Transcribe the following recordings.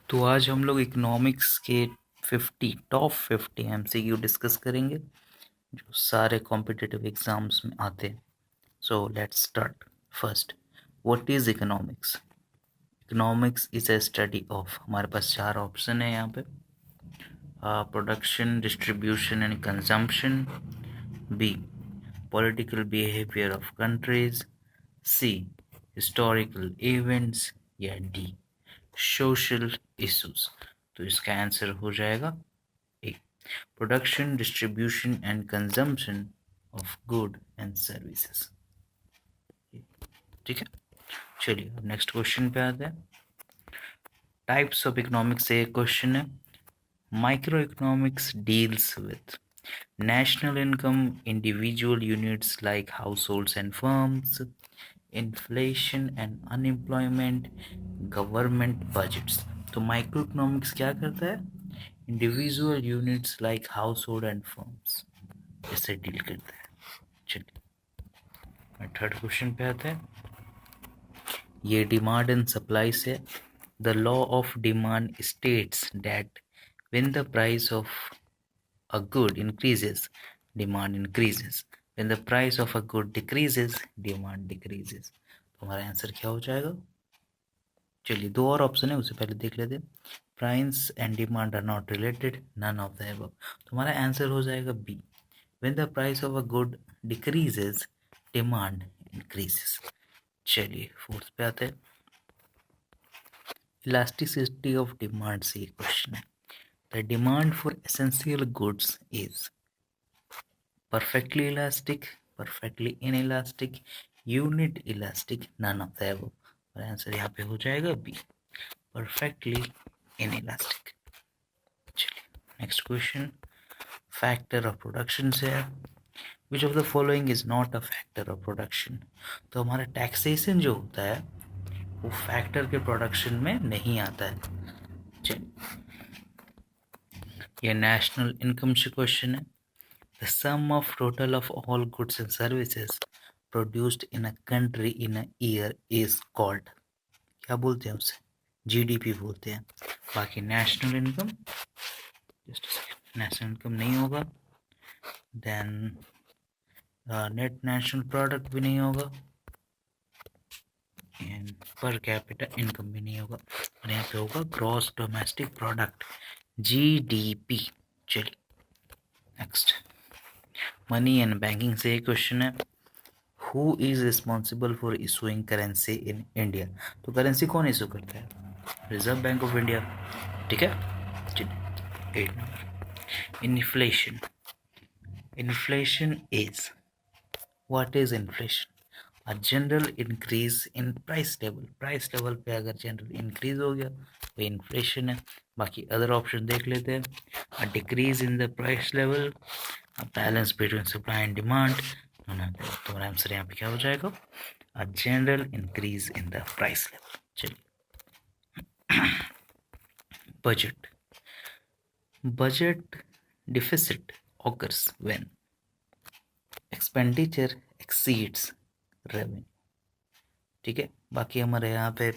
तो आज हम लोग इकोनॉमिक्स के टॉप 50 एमसीक्यू डिस्कस करेंगे जो सारे कॉम्पिटिटिव एग्जाम्स में आते हैं। So let's start. First, what is economics? Economics is a study of, हमारे पास चार ऑप्शन है यहाँ पे। Production, distribution and consumption. B, political behaviour of countries. C, historical events. या डी, सोशल इश्यूज। तो इसका आंसर हो जाएगा A, production, distribution and consumption of good and services. ठीक है, चलिए अब नेक्स्ट क्वेश्चन पे आते हैं। टाइप्स ऑफ इकोनॉमिक्स से एक क्वेश्चन है। Micro economics deals with national income, individual units like households and firms, inflation and unemployment, government budgets। तो माइक्रो इकोनॉमिक्स क्या करता है? Individual units like house hold and firms इससे डील करता है। चलिए थर्ड क्वेश्चन पे आते हैं। ये डिमांड एंड सप्लाई से, the law of demand states that when the price of a good increases, demand increases. When the price of a good decreases, demand decreases। तो हमारा आंसर क्या हो जाएगा? चलिए दो और ऑप्शन है, उससे पहले देख लेते हैं। Price and demand are not related, none of the above. तो हमारा आंसर हो जाएगा B, when the price of a good decreases, demand increases. चलिए फोर्थ पे आते हैं। इलास्टिसिटी ऑफ डिमांड से ये क्वेश्चन है। The demand for essential goods is perfectly elastic, perfectly inelastic, unit elastic, none of the above। और answer यहाँ पे हो जाएगा बी, perfectly inelastic। चलिए next question, factor of production से है। Which of the following is not a factor of production? तो हमारा टैक्सेशन जो होता है वो फैक्टर के प्रोडक्शन में नहीं आता है। चलिए ये नेशनल इनकम से क्वेश्चन है। The sum of total of all goods and services produced in a country in a year is called, क्या बोलते हैं उसे? जीडीपी बोलते हैं। बाकी national income, just national income नहीं होगा, देन नेट नेशनल प्रोडक्ट भी नहीं होगा, एंड पर कैपिटा इनकम भी नहीं होगा, और यहाँ पे होगा ग्रॉस डोमेस्टिक प्रोडक्ट, जीडीपी। चलिए नेक्स्ट, मनी एंड बैंकिंग से एक क्वेश्चन है। Who is responsible for issuing currency in India? तो करेंसी कौन इशू करता है? Reserve bank of India. ठीक है, चलिए 8 number, inflation. Inflation is, what is inflation? A general increase in price level, price level पे अगर जनरल इंक्रीज हो गया वो इन्फ्लेशन है। बाकी अदर ऑप्शन देख लेते हैं। A decrease in the price level, a balance between supply and demand. तो हमारा आंसर यहाँ पे क्या हो जाएगा? A general increase in the price level. चलिए budget. Budget deficit occurs when expenditure exceeds revenue। ठीक है, बाकी हमारे यहाँ पे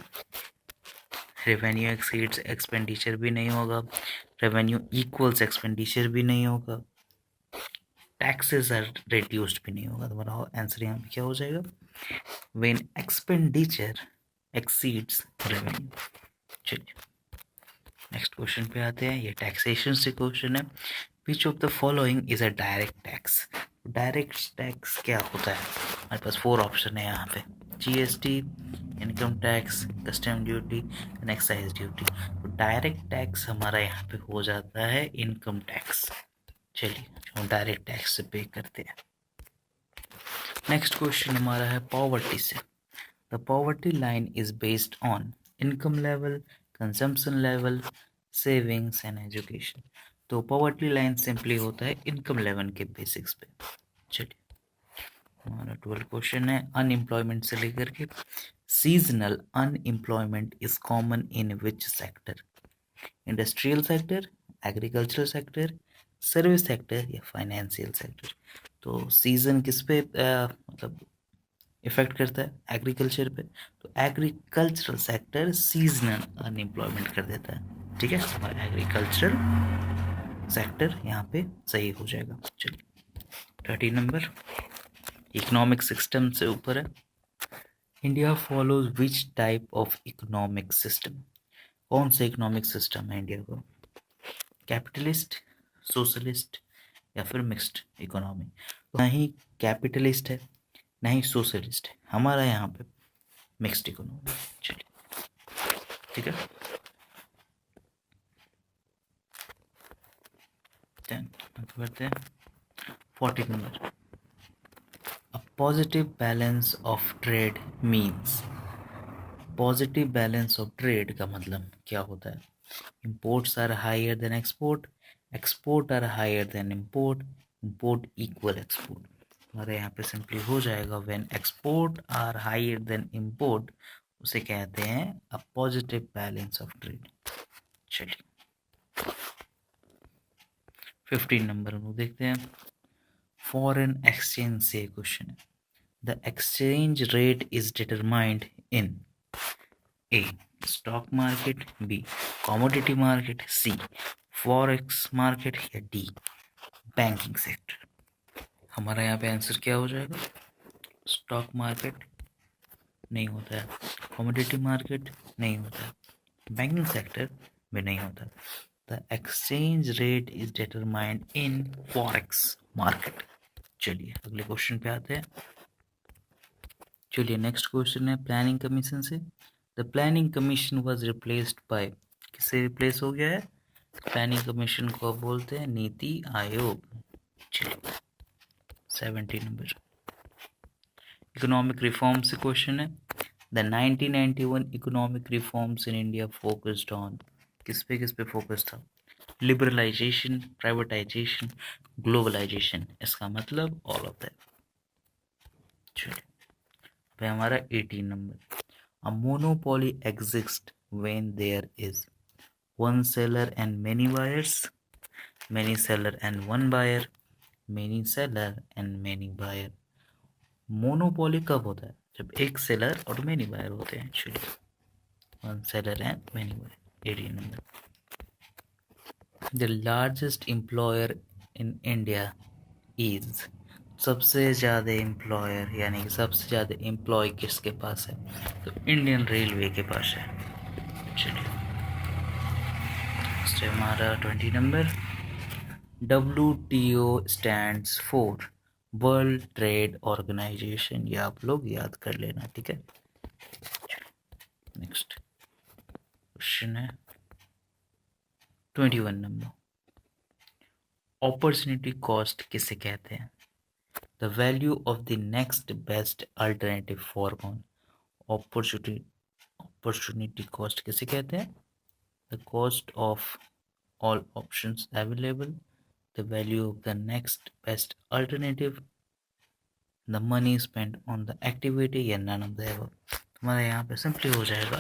रेवेन्यू एक्सीड्स एक्सपेंडिचर भी नहीं होगा, रेवेन्यू इक्वल्स एक्सपेंडिचर भी नहीं होगा, टैक्सेस आर रिड्यूस्ड भी नहीं होगा। तो हमारा आंसर यहाँ पे क्या हो जाएगा? When expenditure exceeds revenue. चलिए नेक्स्ट क्वेश्चन पे आते हैं। ये टैक्सेशन से क्वेश्चन है। Which of the following is a direct tax? Direct tax क्या होता है? हमारे पास 4 ऑप्शन है यहाँ पे। GST, income tax, custom duty and excise duty. तो डायरेक्ट टैक्स हमारा यहाँ पे हो जाता है इनकम टैक्स। चलिए जो हम डायरेक्ट टैक्स से पे करते हैं। नेक्स्ट क्वेश्चन हमारा है पॉवर्टी से। The poverty line is based on income level, consumption level, savings and education. तो पॉवर्टी लाइन सिंपली होता है इनकम लेवल के बेसिक्स पे। चलिए हमारा 12 क्वेश्चन है अनएम्प्लॉयमेंट से लेकर के। Seasonal unemployment is common in which sector? Industrial sector, agricultural sector, service sector या फाइनेंशियल सेक्टर। तो सीजन किस पे मतलब इफेक्ट करता है? एग्रीकल्चर पे। तो एग्रीकल्चरल सेक्टर सीजनल अनएम्प्लॉयमेंट कर देता है। ठीक है, हमारा एग्रीकल्चरल सेक्टर यहाँ पे सही हो जाएगा। चलिए 13 नंबर इकोनॉमिक सिस्टम से ऊपर है। India follows which type of economic system, कौन सा इकोनॉमिक सिस्टम है इंडिया को, कैपिटलिस्ट, सोशलिस्ट या फिर मिक्स्ड इकोनॉमी। ना ही कैपिटलिस्ट है ना ही सोशलिस्ट है, हमारा यहाँ पे मिक्स्ड इकोनॉमी। चलिए ठीक है, बढ़ते हैं 40 number. A positive balance of trade means, positive balance of trade का मतलब क्या होता है, imports are higher than export, export are higher than import, import equal export. हमारे यहाँ पे सिंपली हो जाएगा when export are higher than import, उसे कहते हैं a positive balance of trade. चलिए 15 नंबर हम देखते हैं। फॉरेन एक्सचेंज से क्वेश्चन है। The exchange rate is determined in A stock market, B commodity market, C forex market या डी बैंकिंग सेक्टर। हमारा यहाँ पे आंसर क्या हो जाएगा, स्टॉक मार्केट नहीं होता है, कमोडिटी मार्केट नहीं होता है, बैंकिंग सेक्टर भी नहीं होता। The exchange rate is determined in forex market. चलिए अगले क्वेश्चन पे आते हैं। चलिए नेक्स्ट क्वेश्चन है प्लानिंग कमीशन से। The planning commission was replaced by, किससे रिप्लेस हो गया है, प्लानिंग कमीशन को बोलते हैं नीति आयोग। चलिए 70 नंबर इकोनॉमिक रिफॉर्म से क्वेश्चन है। The 1991 economic reforms in India focused on, किस पे फोकस था, लिबरलाइजेशन, प्राइवेटाइजेशन, ग्लोबलाइजेशन, इसका मतलब ऑल ऑफ दैट। चलिए पे हमारा 18 number. A monopoly exist when there is one seller and many buyers, many seller and one buyer, many seller and many buyer। Monopoly कब होता है, जब एक सेलर और मेनी बायर होते हैं। चलिए one seller and many buyer. 18 number. The largest employer in India is, सबसे ज़्यादा एम्प्लॉयर यानी कि सबसे ज़्यादा एम्प्लॉय किसके पास है, तो इंडियन रेलवे के पास है। चलिए नेक्स्ट हमारा 20 number. WTO stands for world trade organisation, ये आप लोग याद कर लेना, ठीक है। नेक्स्ट क्वेश्चन है 21 नंबर। अपॉर्चुनिटी कॉस्ट किसे कहते हैं, the value of the next best alternative for कौन, अपॉर्चुनिटी कॉस्ट किसे कहते हैं, the cost of all options available, the value of the next best alternative, the money spend on the activity या none of the above. हमारा यहाँ पे simply हो जाएगा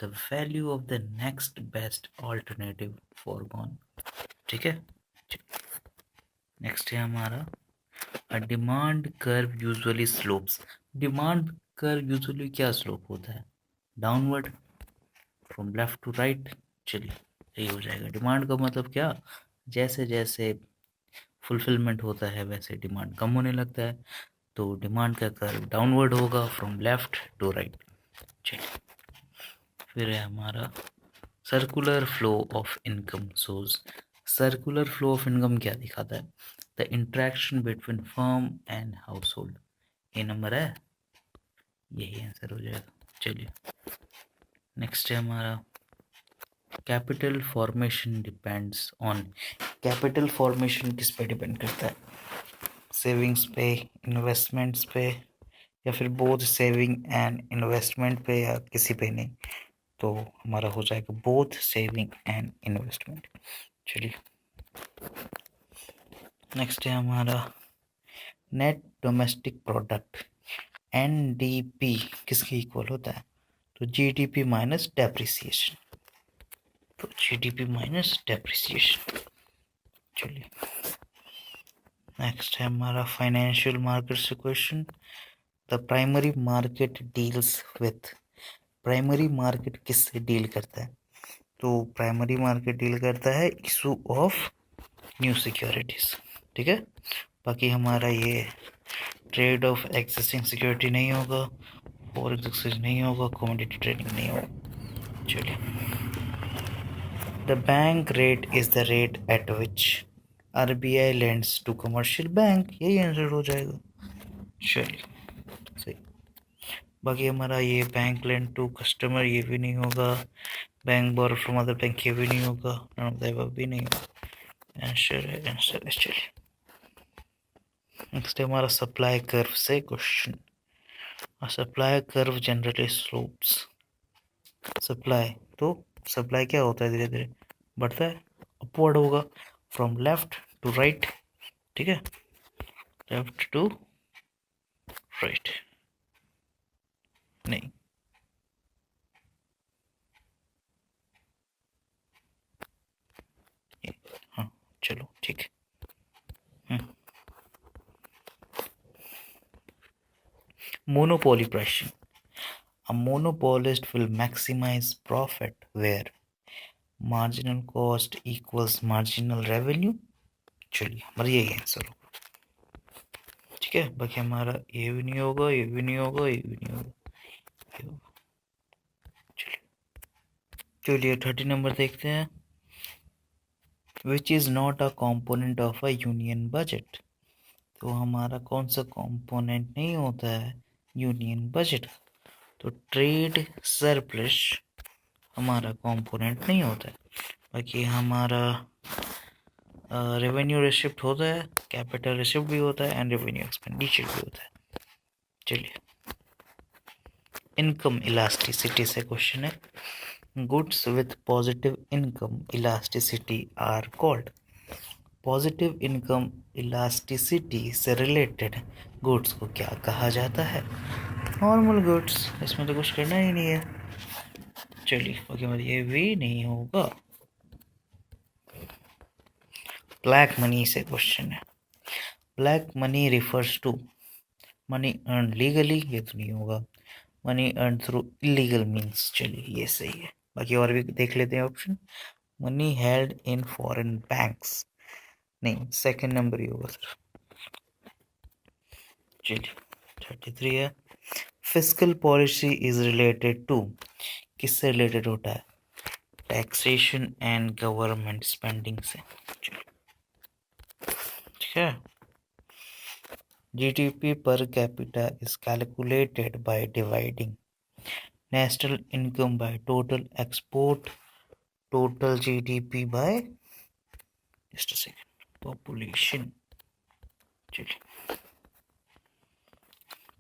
the value of the next best alternative for कौन, ठीक है। Next है हमारा a demand curve usually slopes, demand curve usually क्या स्लोप होता है, downward from left to right. चलिए यही हो जाएगा। डिमांड का मतलब क्या, जैसे जैसे फुलफिलमेंट होता है वैसे डिमांड कम होने लगता है, तो डिमांड का कर्व डाउनवर्ड होगा फ्रॉम लेफ्ट टू राइट। चलिए फिर है हमारा circular flow of income source, circular flow of income क्या दिखाता है, the interaction between firm and house hold. ये नंबर है, यही आंसर हो जाएगा। चलिए नेक्स्ट है हमारा capital formation depends on, capital formation किस पे डिपेंड करता है, सेविंग्स पे, इन्वेस्टमेंट्स पे, या फिर बोथ सेविंग एंड इन्वेस्टमेंट पे, या किसी पे नहीं, तो हमारा हो जाएगा बोथ सेविंग एंड इन्वेस्टमेंट। चलिए नेक्स्ट है हमारा नेट डोमेस्टिक प्रोडक्ट, NDP किसके इक्वल होता है, तो GDP माइनस डेप्रिसिएशन, तो GDP माइनस डेप्रिसिएशन। चलिए नेक्स्ट है हमारा फाइनेंशियल मार्केट से question. The primary market deals with, primary market किससे डील करता है, तो प्राइमरी मार्केट डील करता है इशू ऑफ न्यू सिक्योरिटीज, ठीक है। बाकी हमारा ये ट्रेड ऑफ एग्जिस्टिंग सिक्योरिटी नहीं होगा, फॉरेक्स एक्सचेंज नहीं होगा, कमोडिटी ट्रेडिंग नहीं होगा। चलिए, the bank rate is the rate at which RBI lends to commercial bank, यही आंसर हो जाएगा। चलिए सही। बाकी हमारा ये बैंक लेंड टू कस्टमर ये भी नहीं होगा, bank borrow from other bank ये भी नहीं होगा, नन ऑफ द अबव भी नहीं होगा। आंसर है चलिए, नेक्स्ट हमारा सप्लाई कर्व से question. Supply curve generally slopes, supply तो सप्लाई क्या होता है, धीरे धीरे बढ़ता है, अपवर्ड होगा, फ्रॉम लेफ्ट टू राइट, ठीक है, लेफ्ट टू राइट नहीं, हाँ चलो ठीक है। Monopoly pricing, a monopolist will maximize profit where marginal cost equals marginal revenue। चलिए हमारा यही आंसर होगा, ठीक है। बाकी हमारा ये भी नहीं होगा, ये भी नहीं होगा, ये भी नहीं होगा। चलिए 30 नंबर देखते हैं। Which is not a component of a union budget, तो हमारा कौन सा कॉम्पोनेंट नहीं होता है यूनियन बजट, तो ट्रेड सरप्लस हमारा कंपोनेंट नहीं होता है। बाकी हमारा रेवेन्यू रिसिप्ट होता है, कैपिटल रिसिप्ट भी होता है, एंड रेवेन्यू एक्सपेंडिचर भी होता है। चलिए, इनकम इलास्टिसिटी से क्वेश्चन है। Goods with positive income elasticity are called, positive income elasticity से रिलेटेड गुड्स को क्या कहा जाता है, नॉर्मल गुड्स, इसमें तो कुछ करना ही नहीं है। चलिए ओके, मतलब ये भी नहीं होगा। ब्लैक मनी से क्वेश्चन है। Black money refers to money earn legally, ये तो नहीं होगा, money earn through illegal means, चलिए ये सही है। बाकी और भी देख लेते हैं option. Money held in foreign banks, नहीं, सेकंड नंबर ही होगा सर। चलिए 33 है। Fiscal policy is related to, किससे रिलेटेड होता है, टैक्सेशन एंड गवर्नमेंट स्पेंडिंग से, ठीक है। GDP per capita is calculated by dividing national income by total export, total GDP by, just a second, population। चलिए,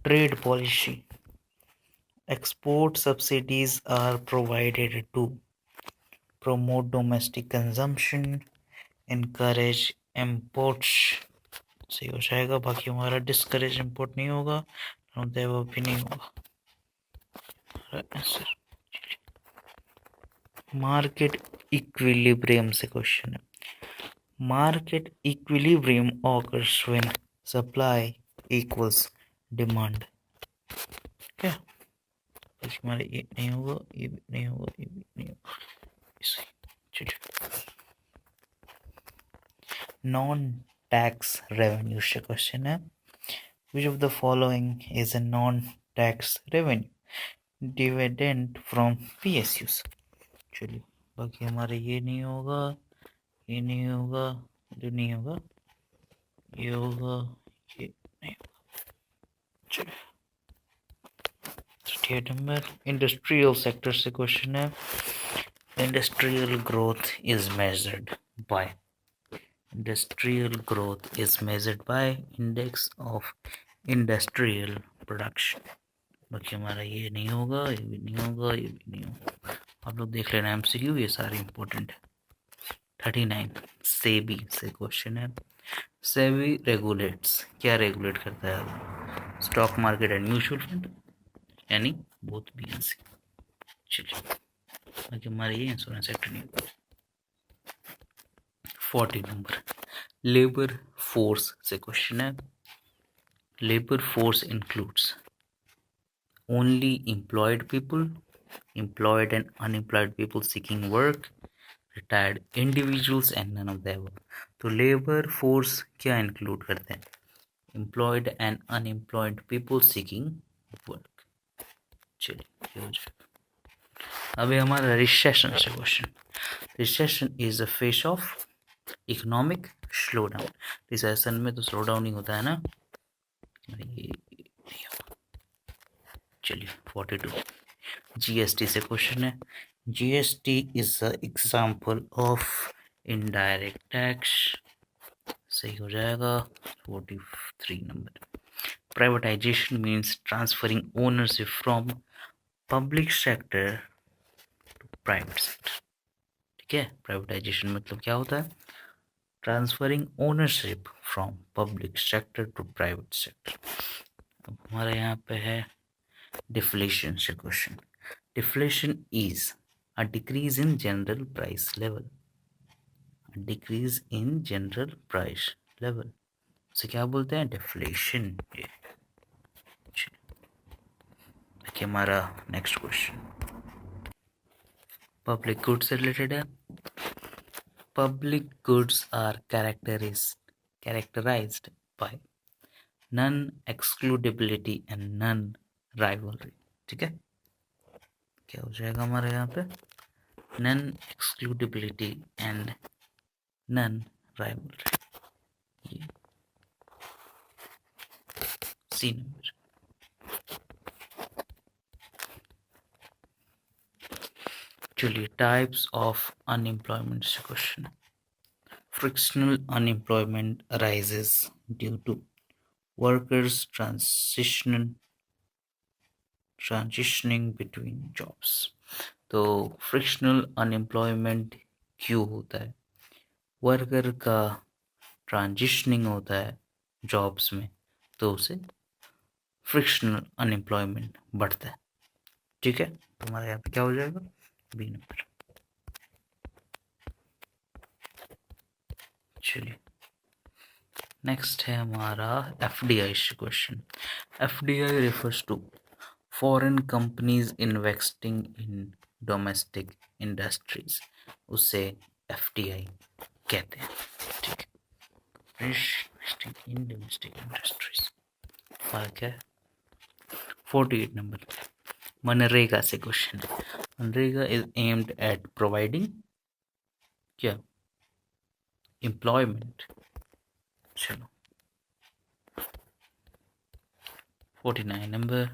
trade policy, export subsidies are provided to promote domestic consumption, encourage imports, सही हो जाएगा। बाकी हमारा discourage import नहीं होगा, वो भी नहीं होगा आंसर। मार्केट इक्विलिब्रियम से क्वेश्चन है। Market equilibrium occurs when supply equals demand, क्या हमारा ये नहीं होगा, ये भी नहीं होगा, ये भी नहीं होगा। चलिए, नॉन टैक्स रेवेन्यू से क्वेश्चन है। Which of the following is a non tax revenue, dividend from PSUs। चलिए, बाकी हमारे ये नहीं होगा, ये नहीं होगा, ये नहीं होगा, ये होगा, ये नहीं होगा। चलिए 38 नंबर इंडस्ट्रियल सेक्टर से क्वेश्चन है। Industrial growth is measured by, industrial growth is measured by index of industrial production। बाकी हमारा ये नहीं होगा, ये भी नहीं होगा, ये भी नहीं होगा। आप लोग देख लेना MCQ, ये सारे इंपॉर्टेंट है। 39 सेबी से क्वेश्चन है। सेबी रेगुलेट्स, क्या रेगुलेट करता है, stock market and mutual fund, यानी बोथ बी एंड सी। चलिए, बाकी हमारे ये इंश्योरेंस सेक्टर नहीं होगा। 40 नंबर लेबर फोर्स से क्वेश्चन है। Labour force includes only employed people, employed and unemployed people seeking work, retired individuals and none of the above. तो लेबर फोर्स क्या इंक्लूड करते हैं? Employed and unemployed people seeking work. चलिए ये हो जाएगा. अभी हमारा रिसेशन से question. Recession is a face of economic slow down. Recession में तो स्लो डाउन ही होता है ना. चलिए 42 जीएसटी से क्वेश्चन है. GST is a example of indirect tax. सही हो जाएगा. 43 number. Privatisation means transferring ownership from public sector to private sector. ठीक है. प्राइवेटाइजेशन मतलब क्या होता है? Transferring ownership from public sector to private sector. अब हमारे यहाँ पे है डिफ्लेशन से question. Deflation is a decrease in general price level. Decrease in general price level से क्या बोलते हैं? डिफ्लेशन. देखिए हमारा नेक्स्ट क्वेश्चन पब्लिक गुड्स से रिलेटेड है. Public goods are characterized by non excludability and non rivalry. ठीक है. क्या हो जाएगा हमारे यहाँ पे? Non excludability and non rivalry. ये सी नंबर. चलिए टाइप्स ऑफ अनएम्प्लॉयमेंट से question. Frictional unemployment arises due to workers transitioning between jobs. तो फ्रिक्शनल अनएम्प्लॉयमेंट क्यों होता है? वर्कर का ट्रांजिशनिंग होता है जॉब्स में, तो उसे फ्रिक्शनल अनएम्प्लॉयमेंट बढ़ता है. ठीक है. तो हमारे यहाँ पे क्या हो जाएगा? B number. चलिए नेक्स्ट है हमारा FDI question. FDI refers to foreign companies investing in domestic industries. उसे एफडीआई कहते हैं. ठीक है. इन्वेस्टिंग इन डोमेस्टिक इंडस्ट्रीज फर्क है. 48 नंबर. मनरेगा से question. MNREGA is aimed at providing क्या? एम्प्लॉयमेंट. चलो 49 number.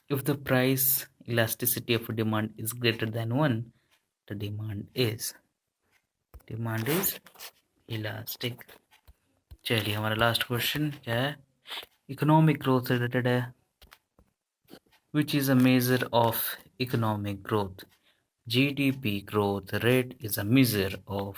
If the price elasticity of a demand is greater than 1, the demand is elastic. चलिए हमारा लास्ट क्वेश्चन क्या है? इकोनॉमिक ग्रोथ से रिलेटेड है. Which is a measure of economic growth? GDP growth rate is a measure of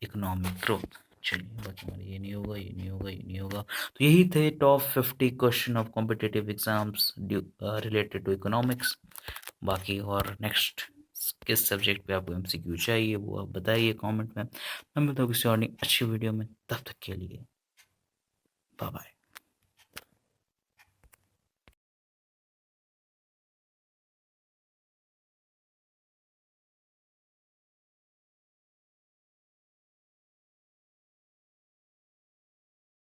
economic growth. चलिए बाकी हमारे ये नहीं होगा, ये नहीं होगा, ये नहीं होगा. तो यही थे top 50 question of competitive exams related to economics. बाकी और नेक्स्ट किस सब्जेक्ट पे आपको एमसीक्यू चाहिए वो आप बताइए कमेंट में. मैं बताऊँ किसी और अच्छी वीडियो में. तब तक के लिए बाय बाय.